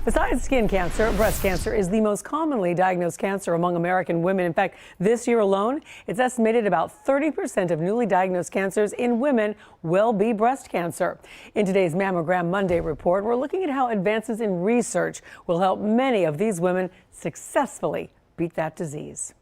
Besides skin cancer, breast cancer is the most commonly diagnosed cancer among American women. In fact, this year alone, it's estimated about 30% of newly diagnosed cancers in women will be breast cancer. In today's Mammogram Monday report, we're looking at how advances in research will help many of these women successfully beat that disease.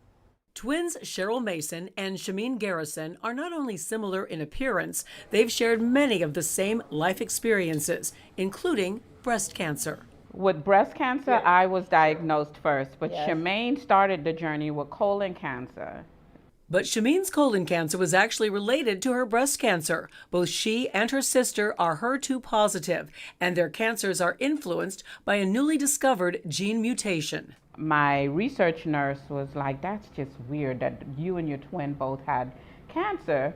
Twins Cheryl Mason and Chimene Garrison are not only similar in appearance, they've shared many of the same life experiences, including breast cancer. With breast cancer, I was diagnosed first, but Chimene started the journey with colon cancer. But Chimene's colon cancer was actually related to her breast cancer. Both she and her sister are HER2 positive, and their cancers are influenced by a newly discovered gene mutation. My research nurse was like, that's just weird that you and your twin both had cancer.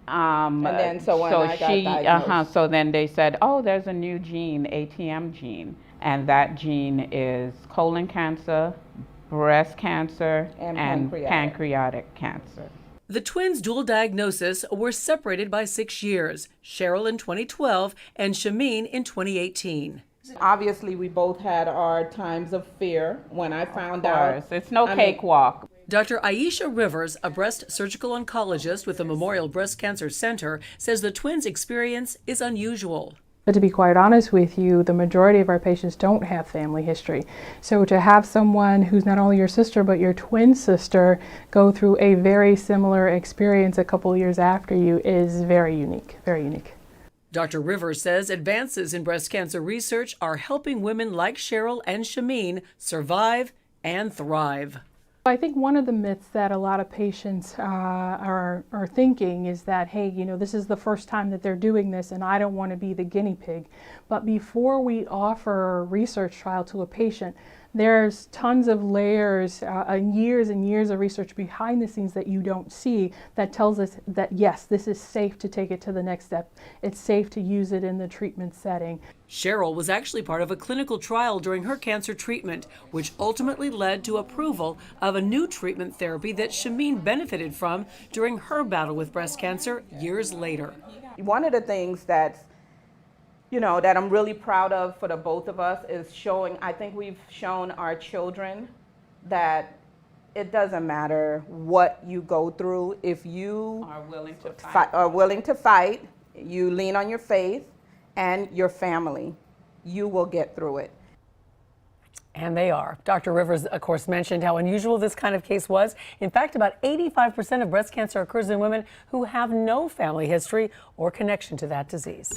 And then so I got diagnosed. So then they said, oh, there's a new gene, ATM gene. And that gene is colon cancer, breast cancer, and pancreatic cancer. The twins' dual diagnosis were separated by 6 years, Cheryl in 2012 and Chimene in 2018. Obviously, we both had our times of fear when I found out. It's no cakewalk. Dr. Aisha Rivers, a breast surgical oncologist with the Memorial Breast Cancer Center, says the twins' experience is unusual. But to be quite honest with you, the majority of our patients don't have family history. So to have someone who's not only your sister, but your twin sister go through a very similar experience a couple years after you is very unique, very unique. Dr. Rivers says advances in breast cancer research are helping women like Cheryl and Chimene survive and thrive. I think one of the myths that a lot of patients are thinking is that, hey, you know, this is the first time that they're doing this and I don't want to be the guinea pig. But before we offer a research trial to a patient, there's tons of layers and years of research behind the scenes that you don't see that tells us that, yes, this is safe to take it to the next step. It's safe to use it in the treatment setting. Cheryl was actually part of a clinical trial during her cancer treatment, which ultimately led to approval of a new treatment therapy that Chimene benefited from during her battle with breast cancer years later. One of the things that's that I'm really proud of for the both of us is showing, I think we've shown our children that it doesn't matter what you go through. If you are willing to fight, you lean on your faith and your family, you will get through it. And they are. Dr. Rivers, of course, mentioned how unusual this kind of case was. In fact, about 85% of breast cancer occurs in women who have no family history or connection to that disease.